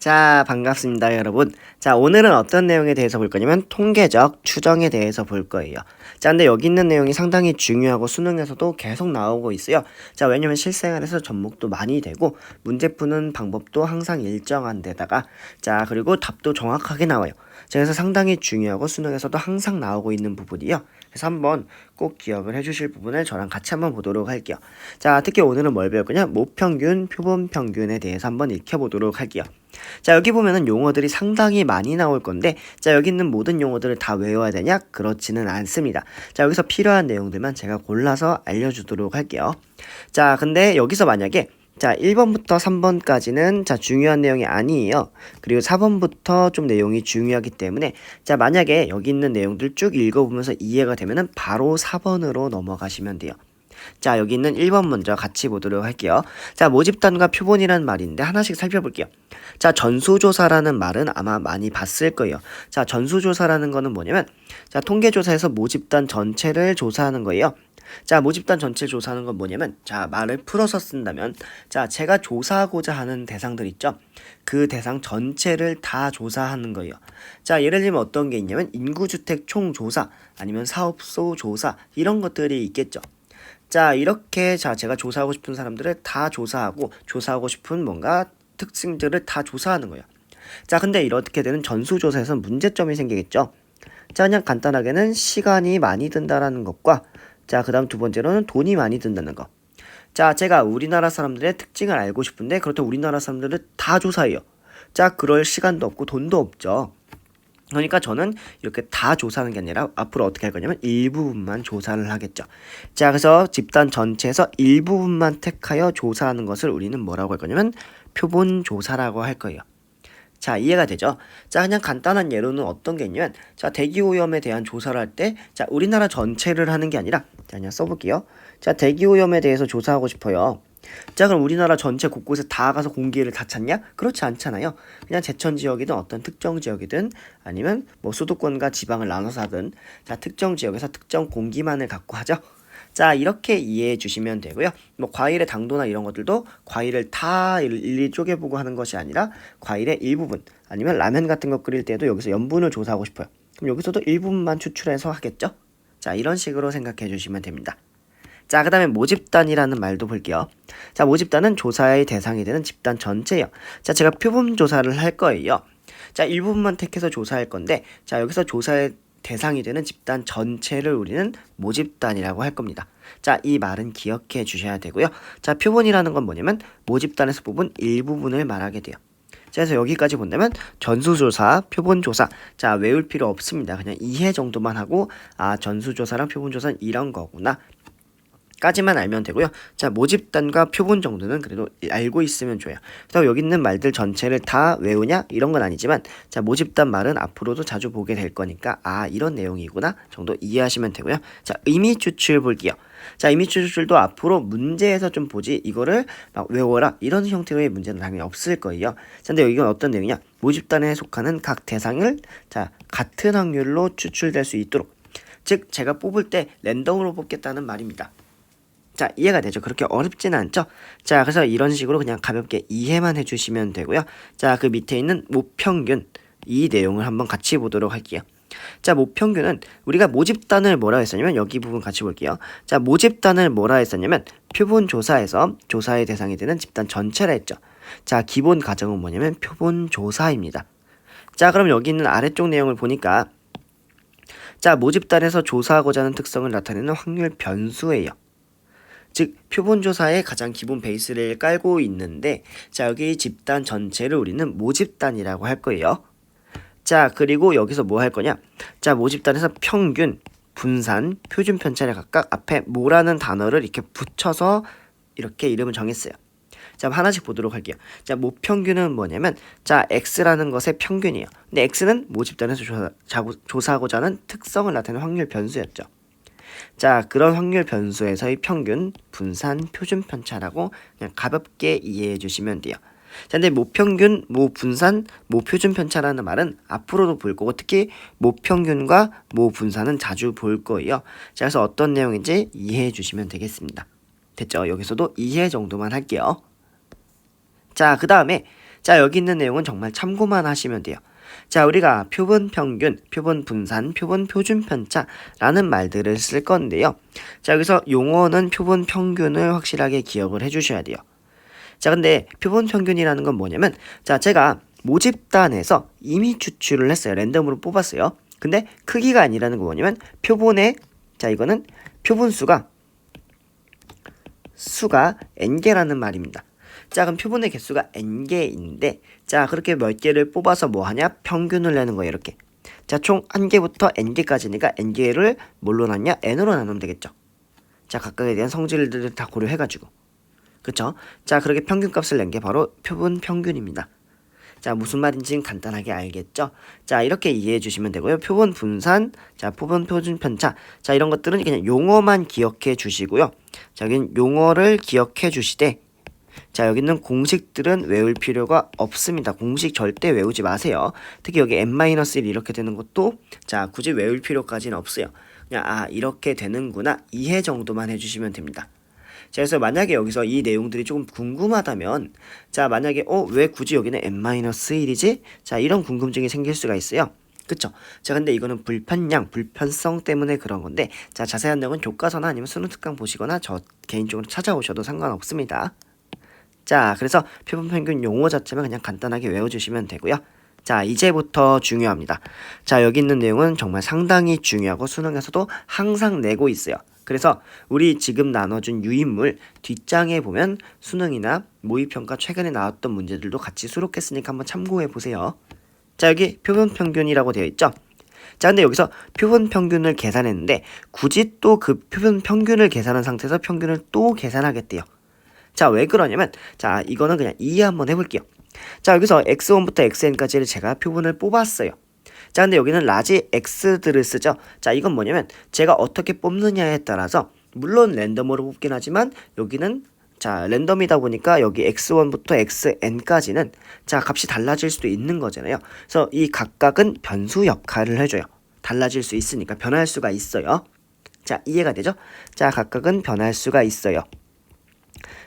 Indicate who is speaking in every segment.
Speaker 1: 자, 반갑습니다, 여러분. 자, 오늘은 어떤 내용에 대해서 볼 거냐면 통계적 추정에 대해서 볼 거예요. 자, 근데 여기 있는 내용이 상당히 중요하고 수능에서도 계속 나오고 있어요. 자, 왜냐면 실생활에서 접목도 많이 되고 문제 푸는 방법도 항상 일정한 데다가 자, 그리고 답도 정확하게 나와요. 자, 그래서 상당히 중요하고 수능에서도 항상 나오고 있는 부분이요. 그래서 한번 꼭 기억을 해주실 부분을 저랑 같이 한번 보도록 할게요. 자, 특히 오늘은 뭘 배울 거냐? 모평균, 표본평균에 대해서 한번 익혀보도록 할게요. 자, 여기 보면은 용어들이 상당히 많이 나올 건데, 자, 여기 있는 모든 용어들을 다 외워야 되냐? 그렇지는 않습니다. 자, 여기서 필요한 내용들만 제가 골라서 알려주도록 할게요. 자, 근데 여기서 만약에 자, 1번부터 3번까지는 자, 중요한 내용이 아니에요. 그리고 4번부터 좀 내용이 중요하기 때문에 자, 만약에 여기 있는 내용들 쭉 읽어보면서 이해가 되면은 바로 4번으로 넘어가시면 돼요. 자, 여기 있는 1번 먼저 같이 보도록 할게요. 자, 모집단과 표본이라는 말인데 하나씩 살펴볼게요. 자, 전수조사라는 말은 아마 많이 봤을 거예요. 자, 전수조사라는 거는 뭐냐면 자, 통계조사에서 모집단 전체를 조사하는 거예요. 자, 모집단 전체를 조사하는 건 뭐냐면 자, 말을 풀어서 쓴다면 자, 제가 조사하고자 하는 대상들 있죠? 그 대상 전체를 다 조사하는 거예요. 자, 예를 들면 어떤 게 있냐면 인구주택 총조사 아니면 사업소 조사 이런 것들이 있겠죠. 자, 이렇게 자, 제가 조사하고 싶은 사람들을 다 조사하고 조사하고 싶은 뭔가 특징들을 다 조사하는 거예요. 자, 근데 이렇게 되는 전수조사에서는 문제점이 생기겠죠. 자, 그냥 간단하게는 시간이 많이 든다라는 것과 자, 그 다음 두 번째로는 돈이 많이 든다는 거. 자, 제가 우리나라 사람들의 특징을 알고 싶은데 그렇다고 우리나라 사람들을 다 조사해요. 자, 그럴 시간도 없고 돈도 없죠. 그러니까 저는 이렇게 다 조사하는 게 아니라 앞으로 어떻게 할 거냐면 일부분만 조사를 하겠죠. 자, 그래서 집단 전체에서 일부분만 택하여 조사하는 것을 우리는 뭐라고 할 거냐면 표본 조사라고 할 거예요. 자, 이해가 되죠? 자, 그냥 간단한 예로는 어떤 게 있냐면 자, 대기오염에 대한 조사를 할 때 자, 우리나라 전체를 하는 게 아니라 자, 그냥 써볼게요. 자, 대기오염에 대해서 조사하고 싶어요. 자, 그럼 우리나라 전체 곳곳에 다 가서 공기를 다 찾냐? 그렇지 않잖아요. 그냥 제천 지역이든 어떤 특정 지역이든 아니면 뭐 수도권과 지방을 나눠서 하든 자, 특정 지역에서 특정 공기만을 갖고 하죠. 자, 이렇게 이해해 주시면 되고요. 뭐 과일의 당도나 이런 것들도 과일을 다 일일이 쪼개보고 하는 것이 아니라 과일의 일부분 아니면 라면 같은 거 끓일 때도 여기서 염분을 조사하고 싶어요. 그럼 여기서도 일부분만 추출해서 하겠죠? 자, 이런 식으로 생각해 주시면 됩니다. 자, 그 다음에 모집단이라는 말도 볼게요. 자, 모집단은 조사의 대상이 되는 집단 전체예요. 자, 제가 표본 조사를 할 거예요. 자, 일부분만 택해서 조사할 건데 자, 여기서 조사의 대상이 되는 집단 전체를 우리는 모집단이라고 할 겁니다. 자, 이 말은 기억해 주셔야 되고요. 자, 표본이라는 건 뭐냐면 모집단에서 뽑은 일부분을 말하게 돼요. 자, 그래서 여기까지 본다면 전수조사, 표본조사. 자, 외울 필요 없습니다. 그냥 이해 정도만 하고 아, 전수조사랑 표본조사는 이런 거구나. 까지만 알면 되고요. 자, 모집단과 표본 정도는 그래도 알고 있으면 좋아요. 그래서 여기 있는 말들 전체를 다 외우냐? 이런 건 아니지만 자, 모집단 말은 앞으로도 자주 보게 될 거니까 아, 이런 내용이구나 정도 이해하시면 되고요. 자, 의미 추출 볼게요. 자, 의미 추출도 앞으로 문제에서 좀 보지 이거를 막 외워라 이런 형태의 문제는 당연히 없을 거예요. 자, 근데 이건 어떤 내용이냐? 모집단에 속하는 각 대상을 자, 같은 확률로 추출될 수 있도록 즉 제가 뽑을 때 랜덤으로 뽑겠다는 말입니다. 자, 이해가 되죠? 그렇게 어렵지는 않죠? 자, 그래서 이런 식으로 그냥 가볍게 이해만 해주시면 되고요. 자, 그 밑에 있는 모평균 이 내용을 한번 같이 보도록 할게요. 자, 모평균은 우리가 모집단을 뭐라 했었냐면 여기 부분 같이 볼게요. 자, 모집단을 뭐라 했었냐면 표본 조사에서 조사의 대상이 되는 집단 전체라 했죠. 자, 기본 가정은 뭐냐면 표본 조사입니다. 자, 그럼 여기 있는 아래쪽 내용을 보니까 자, 모집단에서 조사하고자 하는 특성을 나타내는 확률 변수예요. 즉 표본조사의 가장 기본 베이스를 깔고 있는데 자, 여기 집단 전체를 우리는 모집단이라고 할 거예요. 자, 그리고 여기서 뭐 할 거냐? 자, 모집단에서 평균, 분산, 표준 편차를 각각 앞에 뭐라는 단어를 이렇게 붙여서 이렇게 이름을 정했어요. 자, 하나씩 보도록 할게요. 자, 모평균은 뭐냐면 자, x라는 것의 평균이에요. 근데 x는 모집단에서 조사하고자 하는 특성을 나타내는 확률 변수였죠. 자, 그런 확률 변수에서의 평균, 분산, 표준 편차라고 그냥 가볍게 이해해 주시면 돼요. 자, 근데 모평균, 모분산, 모표준 편차라는 말은 앞으로도 볼 거고 특히 모평균과 모분산은 자주 볼 거예요. 자, 그래서 어떤 내용인지 이해해 주시면 되겠습니다. 됐죠? 여기서도 이해 정도만 할게요. 자, 그 다음에 자, 여기 있는 내용은 정말 참고만 하시면 돼요. 자, 우리가 표본 평균, 표본 분산, 표본 표준 편차라는 말들을 쓸 건데요. 자, 여기서 용어는 표본 평균을 확실하게 기억을 해주셔야 돼요. 자, 근데 표본 평균이라는 건 뭐냐면, 자, 제가 모집단에서 이미 추출을 했어요. 랜덤으로 뽑았어요. 근데 크기가 아니라는 건 뭐냐면, 표본의, 자, 이거는 표본수가 n개라는 말입니다. 자, 그럼 표본의 개수가 n개인데, 자, 그렇게 몇 개를 뽑아서 뭐 하냐? 평균을 내는 거예요, 이렇게. 자, 총 1개부터 n개까지니까 n개를 뭘로 나누냐? n으로 나누면 되겠죠. 자, 각각에 대한 성질들을 다 고려해가지고. 그쵸? 자, 그렇게 평균값을 낸 게 바로 표본 평균입니다. 자, 무슨 말인지는 간단하게 알겠죠? 자, 이렇게 이해해 주시면 되고요. 표본 분산, 자, 표본 표준 편차. 자, 이런 것들은 그냥 용어만 기억해 주시고요. 자, 여기는 용어를 기억해 주시되, 자, 여기는 공식들은 외울 필요가 없습니다. 공식 절대 외우지 마세요. 특히 여기 n-1 이렇게 되는 것도, 자, 굳이 외울 필요까지는 없어요. 그냥, 아, 이렇게 되는구나. 이해 정도만 해주시면 됩니다. 자, 그래서 만약에 여기서 이 내용들이 조금 궁금하다면, 자, 만약에 왜 굳이 여기는 n-1이지? 자, 이런 궁금증이 생길 수가 있어요. 그쵸? 자, 근데 이거는 불편량, 불편성 때문에 그런 건데, 자, 자세한 내용은 교과서나 아니면 수능 특강 보시거나 저 개인적으로 찾아오셔도 상관없습니다. 자, 그래서 표본 평균 용어 자체만 그냥 간단하게 외워주시면 되고요. 자, 이제부터 중요합니다. 자, 여기 있는 내용은 정말 상당히 중요하고 수능에서도 항상 내고 있어요. 그래서 우리 지금 나눠준 유인물 뒷장에 보면 수능이나 모의평가 최근에 나왔던 문제들도 같이 수록했으니까 한번 참고해 보세요. 자, 여기 표본 평균이라고 되어 있죠. 자, 근데 여기서 표본 평균을 계산했는데 굳이 또 그 표본 평균을 계산한 상태에서 평균을 또 계산하겠대요. 자, 왜 그러냐면, 자, 이거는 그냥 이해 한번 해볼게요. 자, 여기서 x1부터 xn까지를 제가 표본을 뽑았어요. 자, 근데 여기는 라지 x들을 쓰죠. 자, 이건 뭐냐면 제가 어떻게 뽑느냐에 따라서 물론 랜덤으로 뽑긴 하지만 여기는 자, 랜덤이다 보니까 여기 x1부터 xn까지는 자, 값이 달라질 수도 있는 거잖아요. 그래서 이 각각은 변수 역할을 해줘요. 달라질 수 있으니까 변할 수가 있어요. 자, 이해가 되죠? 자, 각각은 변할 수가 있어요.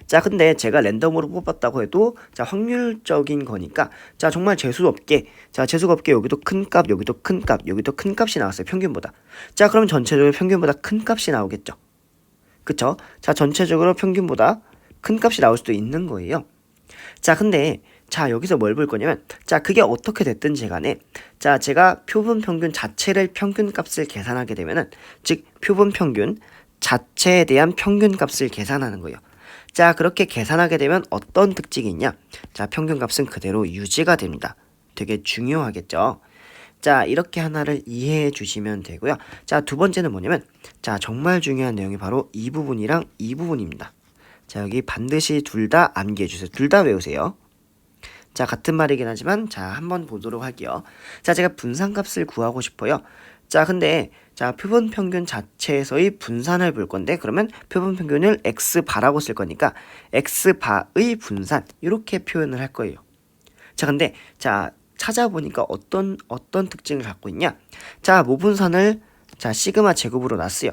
Speaker 1: 자, 근데 제가 랜덤으로 뽑았다고 해도 자, 확률적인 거니까 자, 정말 재수 없게 자, 재수가 없게 여기도 큰 값, 여기도 큰 값, 여기도 큰 값이 나왔어요. 평균보다. 자, 그럼 전체적으로 평균보다 큰 값이 나오겠죠. 그쵸? 자, 전체적으로 평균보다 큰 값이 나올 수도 있는 거예요. 자, 근데 자, 여기서 뭘 볼 거냐면 자, 그게 어떻게 됐든지 간에 자, 제가 표본 평균 자체를 평균값을 계산하게 되면은 즉 표본 평균 자체에 대한 평균값을 계산하는 거예요. 자, 그렇게 계산하게 되면 어떤 특징이 있냐? 자, 평균값은 그대로 유지가 됩니다. 되게 중요하겠죠? 자, 이렇게 하나를 이해해 주시면 되고요. 자, 두 번째는 뭐냐면 자, 정말 중요한 내용이 바로 이 부분이랑 이 부분입니다. 자, 여기 반드시 둘 다 암기해 주세요. 둘 다 외우세요. 자, 같은 말이긴 하지만 자, 한번 보도록 할게요. 자, 제가 분산값을 구하고 싶어요. 자, 근데 자, 표본 평균 자체에서의 분산을 볼 건데 그러면 표본 평균을 x바라고 쓸 거니까 x바의 분산 이렇게 표현을 할 거예요. 자, 근데 자, 찾아보니까 어떤 특징을 갖고 있냐? 자, 모분산을 자, 시그마 제곱으로 놨어요.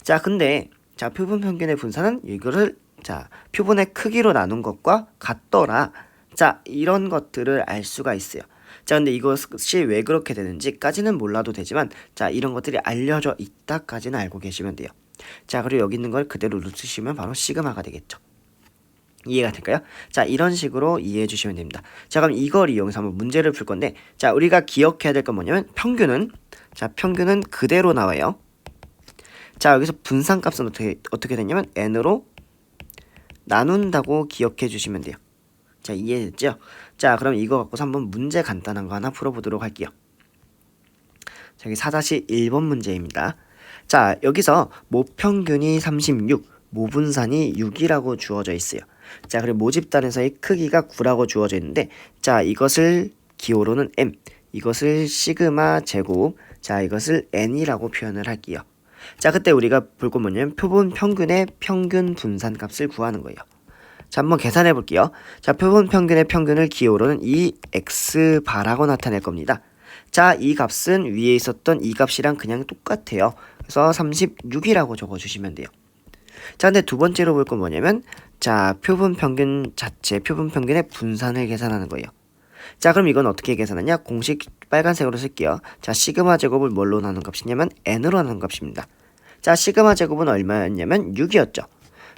Speaker 1: 자, 근데 자, 표본 평균의 분산은 이거를 자, 표본의 크기로 나눈 것과 같더라. 자, 이런 것들을 알 수가 있어요. 자, 근데 이것이 왜 그렇게 되는지까지는 몰라도 되지만 자, 이런 것들이 알려져 있다까지는 알고 계시면 돼요. 자, 그리고 여기 있는 걸 그대로 놓으시면 바로 시그마가 되겠죠. 이해가 될까요? 자, 이런 식으로 이해해 주시면 됩니다. 자, 그럼 이걸 이용해서 한번 문제를 풀 건데 자, 우리가 기억해야 될 건 뭐냐면 평균은 자, 평균은 그대로 나와요. 자, 여기서 분산값은 어떻게 되냐면 n으로 나눈다고 기억해 주시면 돼요. 자, 이해됐죠? 자, 그럼 이거 갖고서 한번 문제 간단한 거 하나 풀어보도록 할게요. 자, 여기 4-1번 문제입니다. 자, 여기서 모평균이 36, 모분산이 6이라고 주어져 있어요. 자, 그리고 모집단에서의 크기가 9라고 주어져 있는데 자, 이것을 기호로는 m, 이것을 시그마 제곱, 자, 이것을 n이라고 표현을 할게요. 자, 그때 우리가 볼 건 뭐냐면 표본 평균의 평균 분산 값을 구하는 거예요. 자, 한번 계산해 볼게요. 자, 표본 평균의 평균을 기호로는 이 x바라고 나타낼 겁니다. 자, 이 값은 위에 있었던 이 값이랑 그냥 똑같아요. 그래서 36이라고 적어주시면 돼요. 자, 근데 두 번째로 볼 건 뭐냐면 자, 표본 평균 자체, 표본 평균의 분산을 계산하는 거예요. 자, 그럼 이건 어떻게 계산하냐? 공식 빨간색으로 쓸게요. 자, 시그마 제곱을 뭘로 나눈 값이냐면 n으로 나눈 값입니다. 자, 시그마 제곱은 얼마였냐면 6이었죠.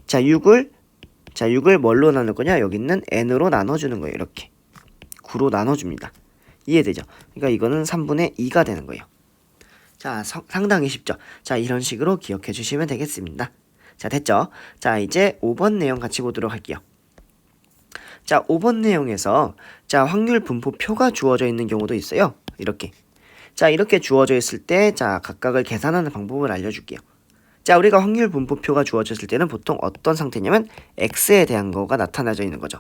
Speaker 1: 자, 6을 뭘로 나눌 거냐? 여기 있는 n으로 나눠주는 거예요. 이렇게 9로 나눠줍니다. 이해되죠? 그러니까 이거는 3분의 2가 되는 거예요. 자, 상당히 쉽죠? 자, 이런 식으로 기억해 주시면 되겠습니다. 자, 됐죠? 자, 이제 5번 내용 같이 보도록 할게요. 자, 5번 내용에서 자, 확률 분포표가 주어져 있는 경우도 있어요. 이렇게. 자, 이렇게 주어져 있을 때 자, 각각을 계산하는 방법을 알려줄게요. 자, 우리가 확률 분포표가 주어졌을 때는 보통 어떤 상태냐면 x에 대한 거가 나타나져 있는 거죠.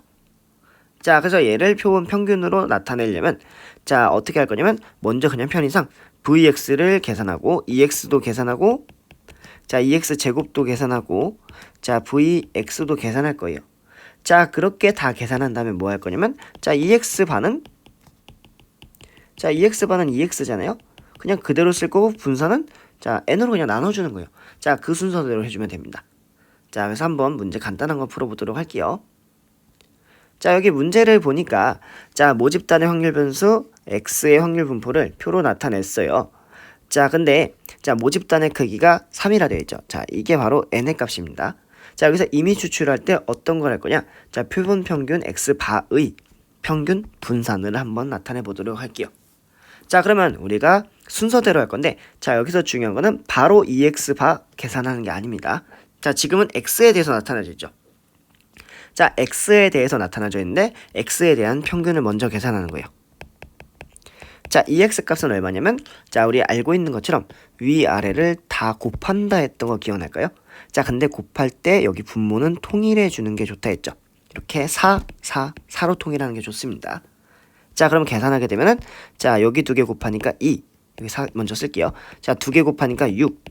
Speaker 1: 자, 그래서 얘를 표본 평균으로 나타내려면 자, 어떻게 할 거냐면 먼저 그냥 편의상 vx를 계산하고 ex도 계산하고 자, ex 제곱도 계산하고 자, vx도 계산할 거예요. 자, 그렇게 다 계산한 다음에 뭐 할 거냐면 자, ex반은 ex잖아요. 그냥 그대로 쓸 거고 분산은 자, n으로 그냥 나눠주는 거예요. 자, 그 순서대로 해주면 됩니다. 자, 그래서 한번 문제 간단한 거 풀어보도록 할게요. 자, 여기 문제를 보니까 자, 모집단의 확률 변수 x의 확률 분포를 표로 나타냈어요. 자, 근데 자, 모집단의 크기가 3이라 되어 있죠. 자, 이게 바로 n의 값입니다. 자, 여기서 임의 추출할 때 어떤 걸 할 거냐? 자, 표본 평균 x바의 평균 분산을 한번 나타내 보도록 할게요. 자, 그러면 우리가 순서대로 할 건데 자, 여기서 중요한 거는 바로 ex바 계산하는 게 아닙니다. 자, 지금은 x에 대해서 나타나져 있죠. 자, x에 대해서 나타나져 있는데 x에 대한 평균을 먼저 계산하는 거예요. 자, ex 값은 얼마냐면 자, 우리 알고 있는 것처럼 위아래를 다 곱한다 했던 거 기억날까요? 자, 근데 곱할 때 여기 분모는 통일해 주는 게 좋다 했죠. 이렇게 4로 통일하는 게 좋습니다. 자, 그럼 계산하게 되면은 자, 여기 2개 곱하니까 2. 여기 4 먼저 쓸게요. 자, 2개 곱하니까 6.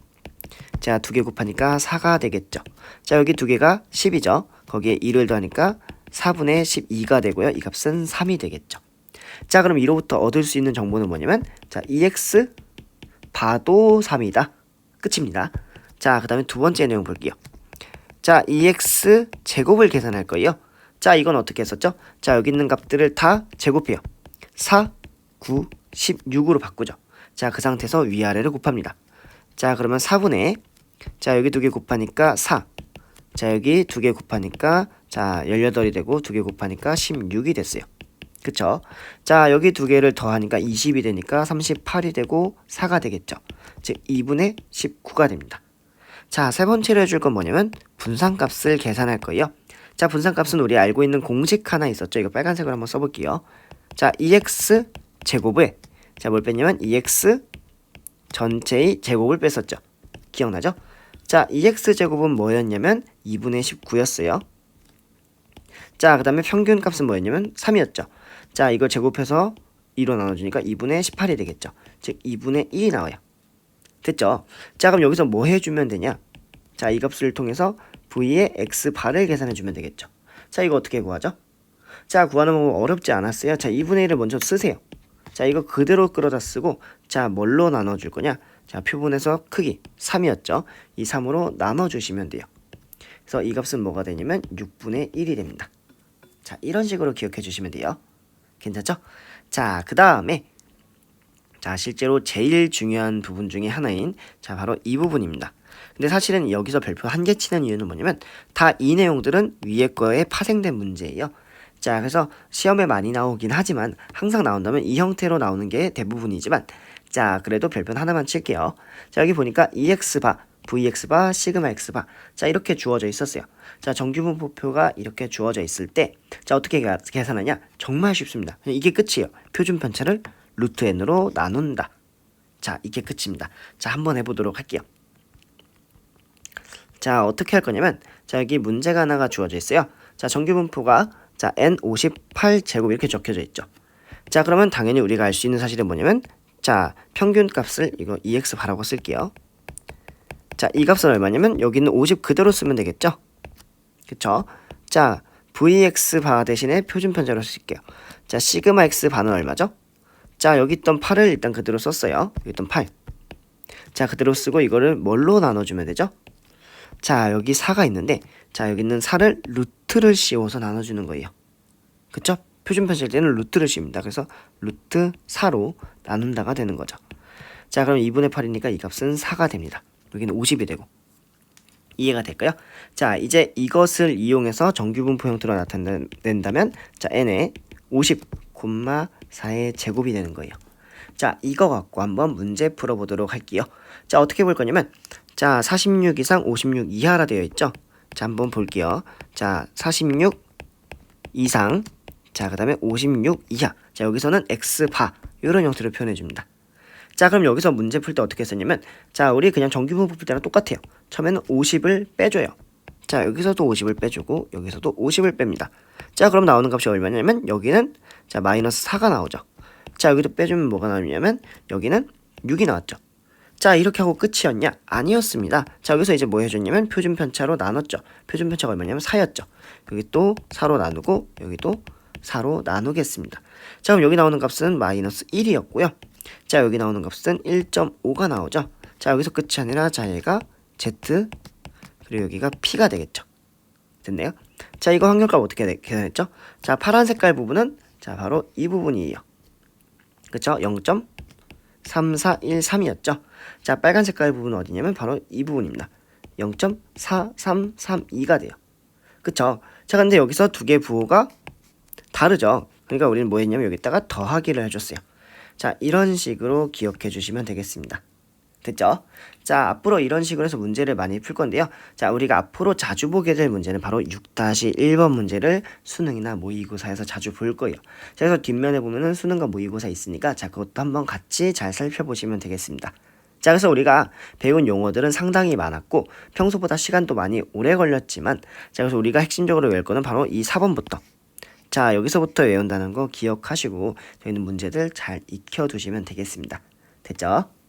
Speaker 1: 자, 2개 곱하니까 4가 되겠죠. 자, 여기 2개가 10이죠. 거기에 2를 더하니까 4분의 12가 되고요. 이 값은 3이 되겠죠. 자, 그럼 이로부터 얻을 수 있는 정보는 뭐냐면 자, ex 바도 3이다. 끝입니다. 자, 그 다음에 두 번째 내용 볼게요. 자, ex 제곱을 계산할 거예요. 자, 이건 어떻게 했었죠? 자, 여기 있는 값들을 다 제곱해요. 4, 9, 16으로 바꾸죠. 자, 그 상태에서 위아래를 곱합니다. 자, 그러면 4분의 자, 여기 2개 곱하니까 4. 자, 여기 2개 곱하니까 자, 18이 되고 2개 곱하니까 16이 됐어요. 그쵸? 자, 여기 2개를 더하니까 20이 되니까 38이 되고 4가 되겠죠. 즉 2분의 19가 됩니다. 자, 세 번째로 해줄 건 뭐냐면 분산값을 계산할 거예요. 자, 분산값은 우리 알고 있는 공식 하나 있었죠. 이거 빨간색으로 한번 써볼게요. 자, ex 제곱에 자, 뭘 뺐냐면 ex 전체의 제곱을 뺐었죠. 기억나죠? 자, ex 제곱은 뭐였냐면 2분의 19였어요. 자, 그 다음에 평균 값은 뭐였냐면 3이었죠. 자, 이걸 제곱해서 2로 나눠주니까 2분의 18이 되겠죠. 즉 2분의 1이 나와요. 됐죠? 자, 그럼 여기서 뭐 해주면 되냐? 자, 이 값을 통해서 v의 x바를 계산해주면 되겠죠. 자, 이거 어떻게 구하죠? 자, 구하는 방법 어렵지 않았어요. 자, 2분의 1을 먼저 쓰세요. 자, 이거 그대로 끌어다 쓰고 자, 뭘로 나눠줄 거냐? 자, 표본에서 크기 3이었죠. 이 3으로 나눠주시면 돼요. 그래서 이 값은 뭐가 되냐면 6분의 1이 됩니다. 자, 이런 식으로 기억해 주시면 돼요. 괜찮죠? 자, 그 다음에 자, 실제로 제일 중요한 부분 중에 하나인 자, 바로 이 부분입니다. 근데 사실은 여기서 별표 한 개 치는 이유는 뭐냐면 다 이 내용들은 위에 거에 파생된 문제예요. 자, 그래서 시험에 많이 나오긴 하지만 항상 나온다면 이 형태로 나오는 게 대부분이지만 자, 그래도 별표는 하나만 칠게요. 자, 여기 보니까 ex바, vx바, 시그마 x바 자, 이렇게 주어져 있었어요. 자, 정규분포표가 이렇게 주어져 있을 때 자, 어떻게 계산하냐? 정말 쉽습니다. 이게 끝이에요. 표준 편차를 루트 n으로 나눈다. 자, 이게 끝입니다. 자, 한번 해보도록 할게요. 자, 어떻게 할 거냐면 자, 여기 문제가 하나가 주어져 있어요. 자, 정규분포가 자, n58제곱 이렇게 적혀져 있죠. 자, 그러면 당연히 우리가 알 수 있는 사실은 뭐냐면 자, 평균 값을 이거 ex바라고 쓸게요. 자, 이 값은 얼마냐면 여기 있는 50 그대로 쓰면 되겠죠. 그쵸? 자, vx바 대신에 표준 편차로 쓸게요. 자, 시그마 x바는 얼마죠? 자, 여기 있던 8을 일단 그대로 썼어요. 여기 있던 8. 자, 그대로 쓰고 이거를 뭘로 나눠주면 되죠? 자, 여기 4가 있는데 자, 여기 있는 4를 루트를 씌워서 나눠주는 거예요. 그쵸? 표준 편차일 때는 루트를 씌웁니다. 그래서 루트 4로 나눈다가 되는 거죠. 자, 그럼 2분의 8이니까 이 값은 4가 됩니다. 여기는 50이 되고. 이해가 될까요? 자, 이제 이것을 이용해서 정규분포 형태로 나타낸다면 자, n의 50, 4의 제곱이 되는 거예요. 자, 이거 갖고 한번 문제 풀어보도록 할게요. 자, 어떻게 볼 거냐면 자, 46 이상 56 이하라 되어 있죠. 자, 한번 볼게요. 자, 46 이상, 자, 그 다음에 56 이하. 자, 여기서는 x바 이런 형태로 표현해 줍니다. 자, 그럼 여기서 문제 풀 때 어떻게 했었냐면 자, 우리 그냥 정규분포 풀 때랑 똑같아요. 처음에는 50을 빼줘요. 자, 여기서도 50을 빼주고 여기서도 50을 뺍니다. 자, 그럼 나오는 값이 얼마냐면 여기는 자, 마이너스 4가 나오죠. 자, 여기도 빼주면 뭐가 나오냐면 여기는 6이 나왔죠. 자, 이렇게 하고 끝이었냐? 아니었습니다. 자, 여기서 이제 뭐 해줬냐면 표준 편차로 나눴죠. 표준 편차가 얼마냐면 4였죠. 여기 또 4로 나누고 여기도 4로 나누겠습니다. 자, 그럼 여기 나오는 값은 마이너스 1이었고요. 자, 여기 나오는 값은 1.5가 나오죠. 자, 여기서 끝이 아니라 자, 얘가 Z 그리고 여기가 P가 되겠죠. 됐네요. 자, 이거 확률값 어떻게 계산했죠? 자, 파란 색깔 부분은 자, 바로 이 부분이에요. 그쵸? 0.3413이었죠. 자, 빨간 색깔 부분은 어디냐면 바로 이 부분입니다. 0.4332가 돼요. 그쵸? 자, 근데 여기서 두 개의 부호가 다르죠. 그러니까 우리는 뭐 했냐면 여기다가 더하기를 해줬어요. 자, 이런 식으로 기억해 주시면 되겠습니다. 됐죠? 자, 앞으로 이런 식으로 해서 문제를 많이 풀 건데요. 자, 우리가 앞으로 자주 보게 될 문제는 바로 6-1번 문제를 수능이나 모의고사에서 자주 볼 거예요. 자, 그래서 뒷면에 보면은 수능과 모의고사 있으니까 자, 그것도 한번 같이 잘 살펴보시면 되겠습니다. 자, 그래서 우리가 배운 용어들은 상당히 많았고 평소보다 시간도 많이 오래 걸렸지만 자, 그래서 우리가 핵심적으로 외울 거는 바로 이 4번부터 자, 여기서부터 외운다는 거 기억하시고 저희는 문제들 잘 익혀두시면 되겠습니다. 됐죠?